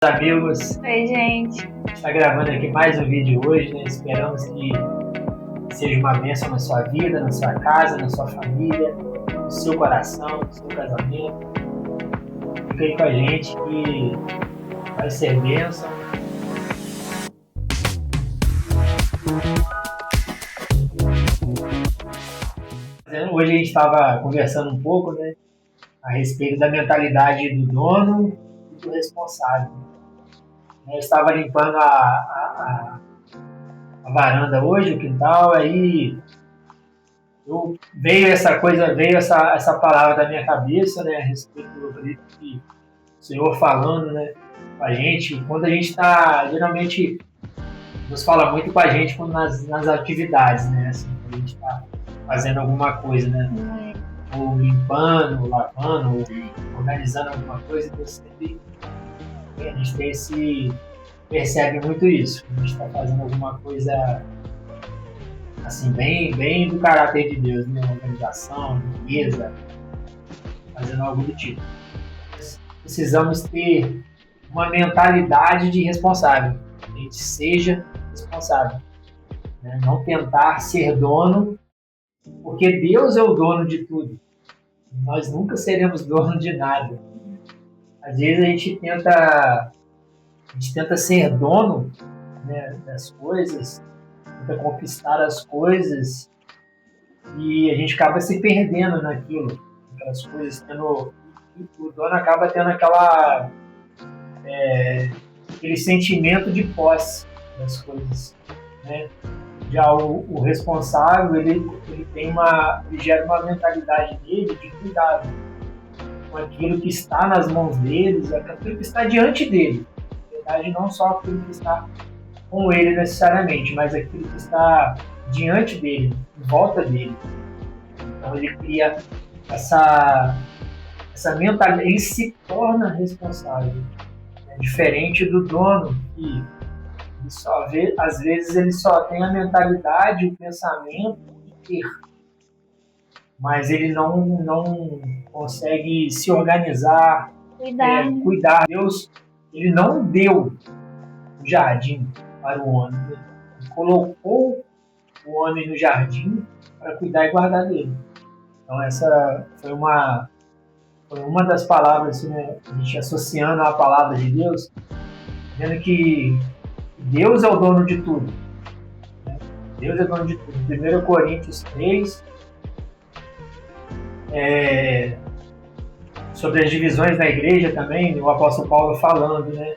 Amigos, Oi, gente. a gente está gravando aqui mais um vídeo hoje, né? Esperamos que seja uma bênção na sua vida, na sua casa, na sua família, no seu coração, no seu casamento. Fica aí com a gente que vai ser bênção. Hoje a gente estava conversando um pouco, né, a respeito da mentalidade do dono e do responsável. Eu estava limpando a varanda hoje, o quintal, aí veio essa palavra da minha cabeça, né, a respeito do que o Senhor falando, né, com a gente. Quando a gente está, geralmente, Deus fala muito com a gente nas atividades, né, assim, quando a gente está fazendo alguma coisa, né, ou limpando, ou lavando, ou organizando alguma coisa, Deus sempre, a gente percebe muito isso. A gente está fazendo alguma coisa assim, bem do caráter de Deus, né? Organização, limpeza, fazendo algo do tipo. Precisamos ter uma mentalidade de responsável. A gente seja responsável. Né? Não tentar ser dono, porque Deus é o dono de tudo. Nós nunca seremos dono de nada. Às vezes a gente tenta ser dono, né, das coisas, tenta conquistar as coisas e a gente acaba se perdendo naquilo, aquelas coisas, o dono acaba tendo aquele sentimento de posse das coisas, né? Já o responsável, ele gera uma mentalidade dele de cuidado com aquilo que está nas mãos deles, aquilo que está diante dele. Na verdade, não só aquilo que está com ele necessariamente, mas aquilo que está diante dele, em volta dele. Então ele cria essa mentalidade, ele se torna responsável. É diferente do dono, que às vezes ele só tem a mentalidade, o pensamento de ter, mas ele não consegue se organizar, cuidar. Deus, ele não deu o jardim para o homem, ele colocou o homem no jardim para cuidar e guardar dele. Então essa foi uma das palavras, assim, né, a gente associando a palavra de Deus, dizendo que Deus é o dono de tudo. Né? Deus é o dono de tudo. 1 Coríntios 3, sobre as divisões na igreja também, o apóstolo Paulo falando, né,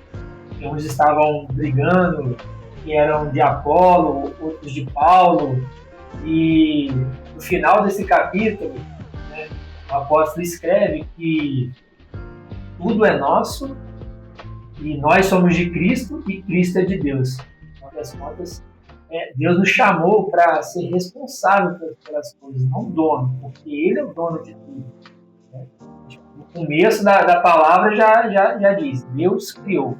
que uns estavam brigando, que eram de Apolo, outros de Paulo, e no final desse capítulo, né, o apóstolo escreve que tudo é nosso e nós somos de Cristo e Cristo é de Deus. Então, das contas, Deus nos chamou para ser responsável pelas coisas, não dono, porque Ele é o dono de tudo. Né? No começo da palavra já diz, Deus criou.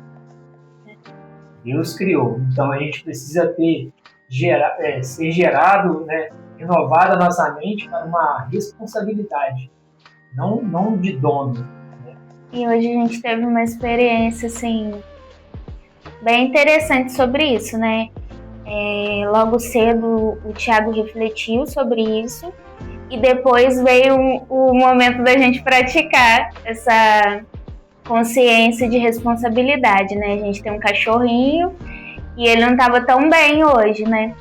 Deus criou. Então a gente precisa ser gerado, né, renovada a nossa mente para uma responsabilidade, não de dono. Né? E hoje a gente teve uma experiência assim, bem interessante sobre isso, né? Logo cedo o Thiago refletiu sobre isso e depois veio o momento da gente praticar essa consciência de responsabilidade, né? A gente tem um cachorrinho e ele não estava tão bem hoje, né?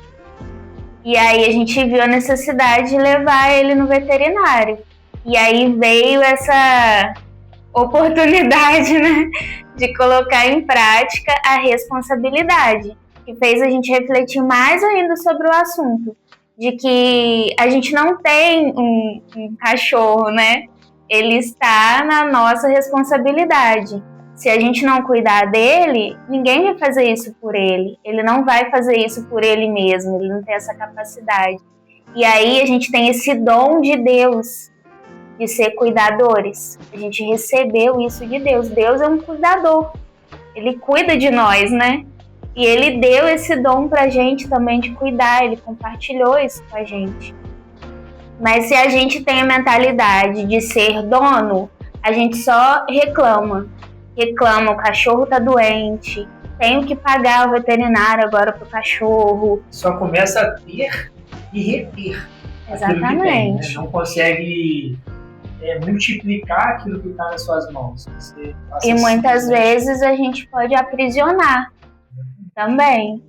E aí a gente viu a necessidade de levar ele no veterinário. E aí veio essa oportunidade, né, de colocar em prática a responsabilidade, que fez a gente refletir mais ainda sobre o assunto, de que a gente não tem um cachorro, né? Ele está na nossa responsabilidade. Se a gente não cuidar dele, ninguém vai fazer isso por ele. Ele não vai fazer isso por ele mesmo, ele não tem essa capacidade. E aí a gente tem esse dom de Deus, de ser cuidadores. A gente recebeu isso de Deus. Deus é um cuidador. Ele cuida de nós, né? E Ele deu esse dom pra gente também de cuidar. Ele compartilhou isso com a gente. Mas se a gente tem a mentalidade de ser dono, a gente só reclama. reclama, o cachorro tá doente, tenho que pagar o veterinário agora pro cachorro. Só começa a ter e reter. Exatamente. Aquilo que tem, né? Não consegue multiplicar aquilo que está nas suas mãos. E muitas vezes a gente pode aprisionar também.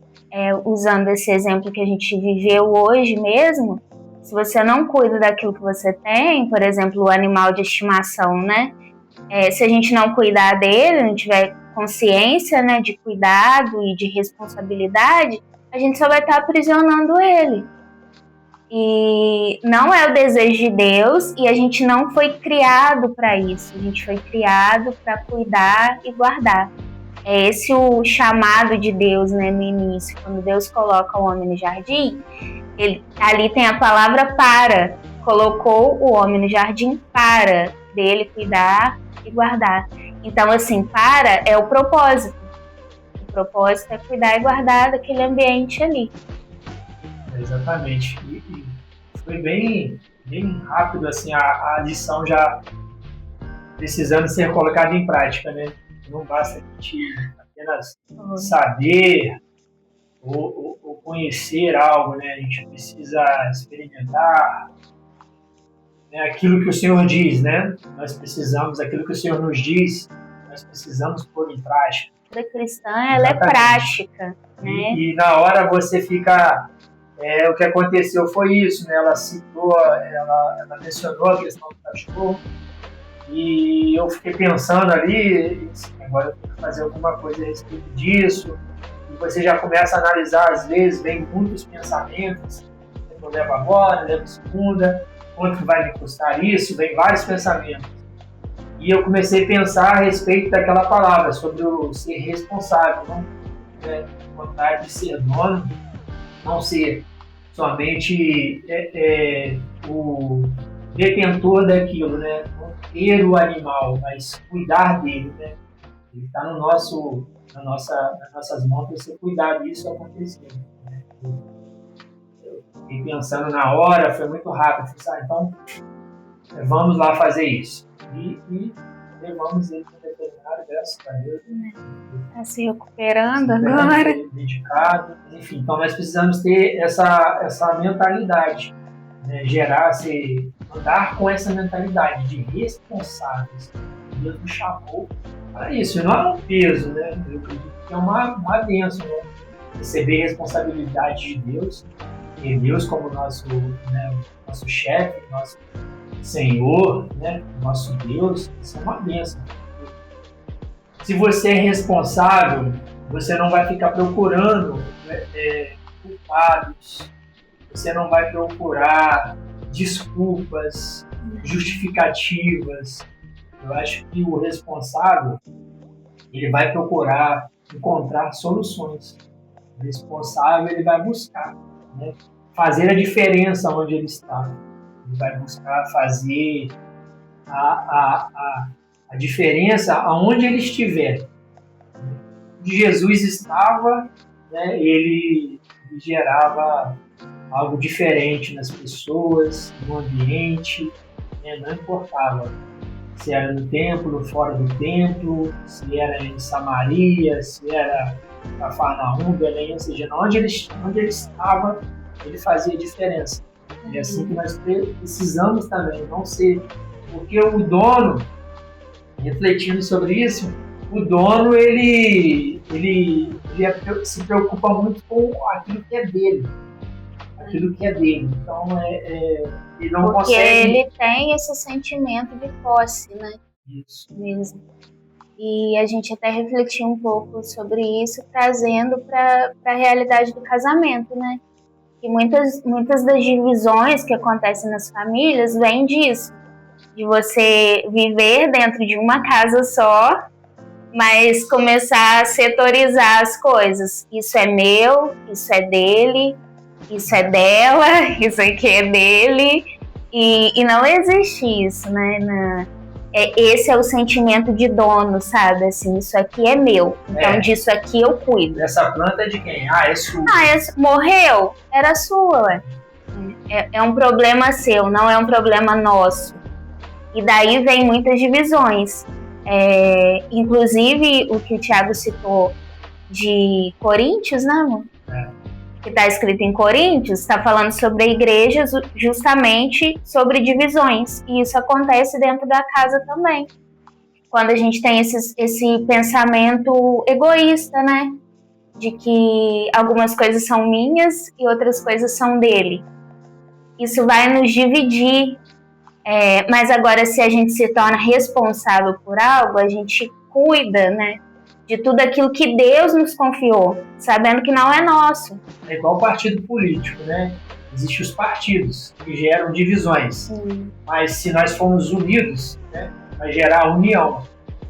Usando esse exemplo que a gente viveu hoje mesmo, se você não cuida daquilo que você tem, por exemplo, o animal de estimação, né? Se a gente não cuidar dele, não tiver consciência, né, de cuidado e de responsabilidade, a gente só vai estar aprisionando ele. E não é o desejo de Deus, e a gente não foi criado para isso. A gente foi criado para cuidar e guardar. É esse o chamado de Deus, né, no início. Quando Deus coloca o homem no jardim, ali tem a palavra para. Colocou o homem no jardim para dele cuidar e guardar. Então, assim, para é o propósito. O propósito é cuidar e guardar daquele ambiente ali. Exatamente. E foi bem rápido, assim, a lição já precisando ser colocada em prática, né? Não basta a gente apenas saber ou conhecer algo, né? A gente precisa experimentar, né? Aquilo que o Senhor diz, né? Nós precisamos, aquilo que o Senhor nos diz, nós precisamos pôr em prática. A vida cristã, ela é prática, né? E na hora você fica... o que aconteceu foi isso, né? Ela citou, ela mencionou a questão do cachorro, e eu fiquei pensando ali, agora eu tenho que fazer alguma coisa a respeito disso, e você já começa a analisar, às vezes, vem muitos pensamentos, eu levo agora, levo segunda, quanto vai me custar isso, vem vários pensamentos. E eu comecei a pensar a respeito daquela palavra, sobre o ser responsável, não vontade de ser dono, não ser somente o detentor daquilo, né? Não ter o animal, mas cuidar dele, né? Ele está nas nossas mãos para você cuidar disso acontecer. Né? Eu fiquei pensando na hora, foi muito rápido. Então, vamos lá fazer isso. E levamos ele para o veterinário, graças a Deus. Está se recuperando agora. Dedicado. Enfim, então nós precisamos ter essa mentalidade, né? Andar com essa mentalidade de responsáveis. Deus nos chamou para isso. E não é um peso, né? Eu acredito que é uma bênção, né? Receber responsabilidade de Deus, ter Deus como nosso chefe, nosso Senhor, né? Nosso Deus, isso é uma bênção. Se você é responsável, você não vai ficar procurando culpados, você não vai procurar desculpas, justificativas. Eu acho que o responsável, ele vai procurar encontrar soluções. O responsável, ele vai buscar, né, fazer a diferença onde ele está. Ele vai buscar fazer a diferença aonde ele estiver. Onde Jesus estava, né, ele gerava algo diferente nas pessoas, no ambiente, né, não importava se era no templo, fora do templo, se era em Samaria, se era Cafarnaum, Belém, ou seja, onde ele estava, ele fazia diferença. É assim que nós precisamos também, não ser, porque o dono, refletindo sobre isso, o dono ele se preocupa muito com aquilo que é dele. Então ele não porque consegue. Ele tem esse sentimento de posse, né? Isso mesmo. E a gente até refletiu um pouco sobre isso, trazendo para a realidade do casamento, né? E muitas das divisões que acontecem nas famílias vêm disso, de você viver dentro de uma casa só, mas começar a setorizar as coisas. Isso é meu, isso é dele, isso é dela, isso aqui é dele, e não existe isso, né? Esse é o sentimento de dono, sabe? Assim, isso aqui é meu, então disso aqui eu cuido. Essa planta é de quem? É sua. Morreu? Era sua, ué. É um problema seu, não é um problema nosso. E daí vem muitas divisões. Inclusive, o que o Tiago citou de Coríntios, né, amor? Que está escrito em Coríntios, está falando sobre a igreja, justamente sobre divisões. E isso acontece dentro da casa também. Quando a gente tem esse pensamento egoísta, né? De que algumas coisas são minhas e outras coisas são dele. Isso vai nos dividir. Mas agora, se a gente se torna responsável por algo, a gente cuida, né? De tudo aquilo que Deus nos confiou, sabendo que não é nosso. É igual partido político, né? Existem os partidos que geram divisões, mas se nós formos unidos, né, vai gerar união.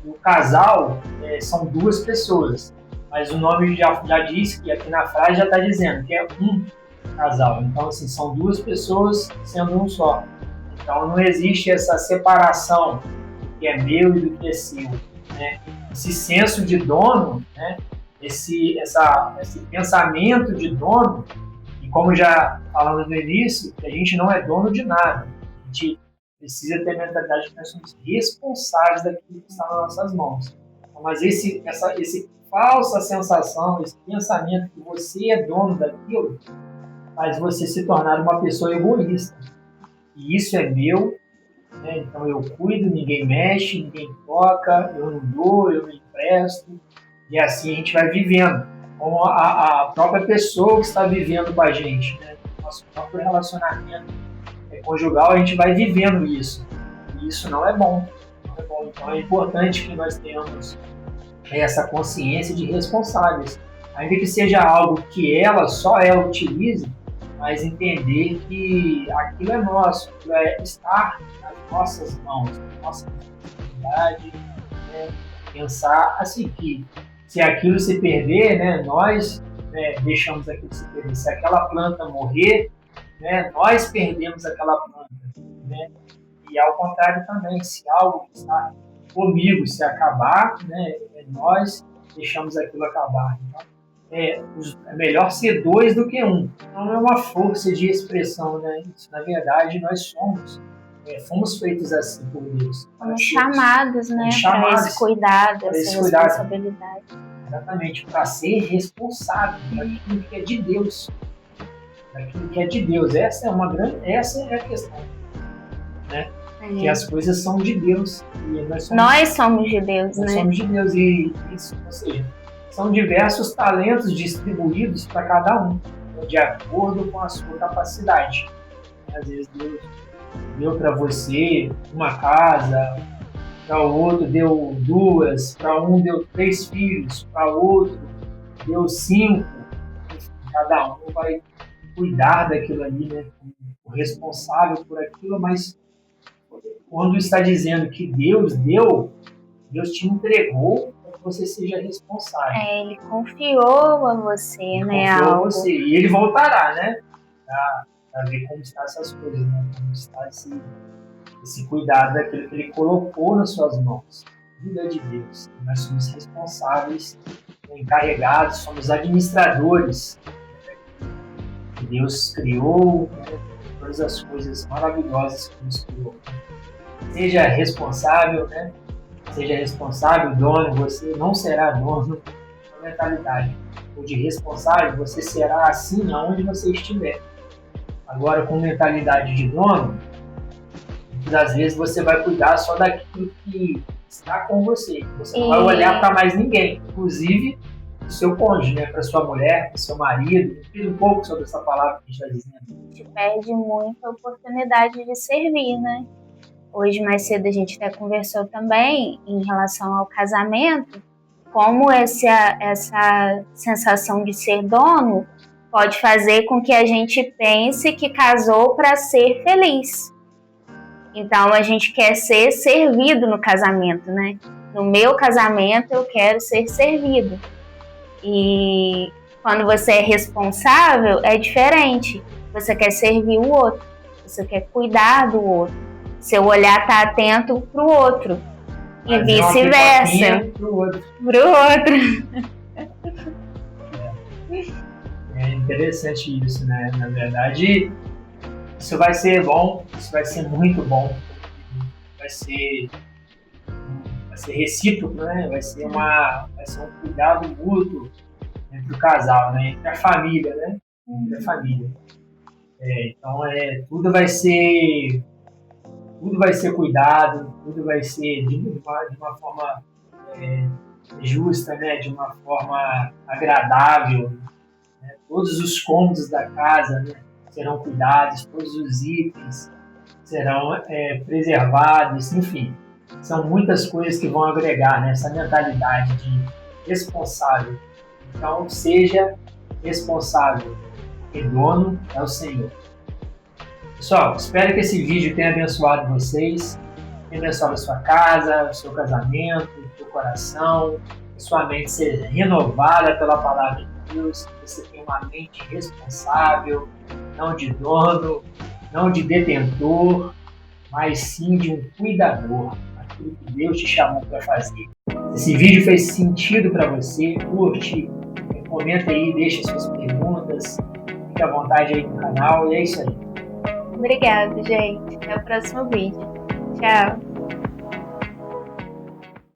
O casal são duas pessoas, mas o nome já diz, que aqui na frase já está dizendo que é um casal. Então, assim, são duas pessoas sendo um só. Então, não existe essa separação do que é meu e do que é seu, né? Esse senso de dono, né? esse pensamento de dono, e como já falamos no início, que a gente não é dono de nada. A gente precisa ter a mentalidade que nós somos responsáveis daquilo que está nas nossas mãos. Mas essa falsa sensação, esse pensamento que você é dono daquilo, faz você se tornar uma pessoa egoísta. E isso é meu, né? Então eu cuido, ninguém mexe, ninguém toca, eu não dou, eu não empresto. E assim a gente vai vivendo, como a própria pessoa que está vivendo com a gente, né? Nosso próprio relacionamento conjugal, a gente vai vivendo isso. E isso não é bom. Não é bom. Então é importante que nós tenhamos essa consciência de responsáveis. Ainda que seja algo que só ela utilize, mas entender que aquilo é nosso, aquilo estar nas nossas mãos, na nossa responsabilidade, né? Pensar assim que se aquilo se perder, né, nós deixamos aquilo se perder. Se aquela planta morrer, né, nós perdemos aquela planta, né? E ao contrário também, se algo que está comigo se acabar, né, nós deixamos aquilo acabar. Então, é melhor ser dois do que um. Não é uma força de expressão, né? Isso, na verdade, nós fomos feitos assim por Deus. Fomos chamados, né, para esse cuidado, essa responsabilidade. Exatamente, para ser responsável daquilo que é de Deus. Daquilo que é de Deus. Essa é a questão, né? Que as coisas são de Deus. E nós somos de Deus, nós né? somos de Deus e isso, ou seja, são diversos talentos distribuídos para cada um, de acordo com a sua capacidade. Às vezes Deus deu para você uma casa, para o outro deu 2, para um deu 3 filhos, para o outro deu 5. Cada um vai cuidar daquilo ali, né? O responsável por aquilo, mas quando está dizendo que Deus deu, Deus te entregou para que você seja responsável. Ele confiou a você, né? Confiou a você. E ele voltará, né? Para ver como estão essas coisas, né? Como está esse cuidado daquilo que ele colocou nas suas mãos. Vida de Deus. Nós somos responsáveis, encarregados, somos administradores. Deus criou, né? Todas as coisas maravilhosas que nos criou. Seja responsável, né? Seja responsável, dono, você não será dono da mentalidade. Ou de responsável, você será assim aonde você estiver. Agora, com mentalidade de dono, muitas vezes você vai cuidar só daquilo que está com você. Você não vai olhar para mais ninguém, inclusive o seu cônjuge, né? Para sua mulher, para o seu marido. Diz um pouco sobre essa palavra que a gente está dizendo. A gente perde muita oportunidade de servir, né? Hoje, mais cedo, a gente até conversou também em relação ao casamento, como essa sensação de ser dono pode fazer com que a gente pense que casou para ser feliz. Então, a gente quer ser servido no casamento, né? No meu casamento, eu quero ser servido. E quando você é responsável, é diferente. Você quer servir o outro, você quer cuidar do outro. Seu olhar está atento para o outro. E vice-versa. Para o outro. É interessante isso, né? Na verdade, isso vai ser bom, isso vai ser muito bom. Vai vai ser recíproco, né? Vai ser um cuidado mútuo entre o casal, né? Entre a família, né? Entre a família. Então, tudo vai ser cuidado, tudo vai ser de uma forma justa, né? De uma forma agradável. Né? Todos os cômodos da casa, né, serão cuidados, todos os itens serão preservados, enfim. São muitas coisas que vão agregar nessa mentalidade de responsável. Então, seja responsável, porque dono é o Senhor. Pessoal, espero que esse vídeo tenha abençoado vocês, tenha abençoado a sua casa, o seu casamento, o seu coração, que sua mente seja renovada pela palavra de Deus, que você tenha uma mente responsável, não de dono, não de detentor, mas sim de um cuidador, aquilo que Deus te chamou para fazer. Se esse vídeo fez sentido para você, curte, comenta aí, deixa suas perguntas, fique à vontade aí no canal, e é isso aí. Obrigada, gente. Até o próximo vídeo. Tchau.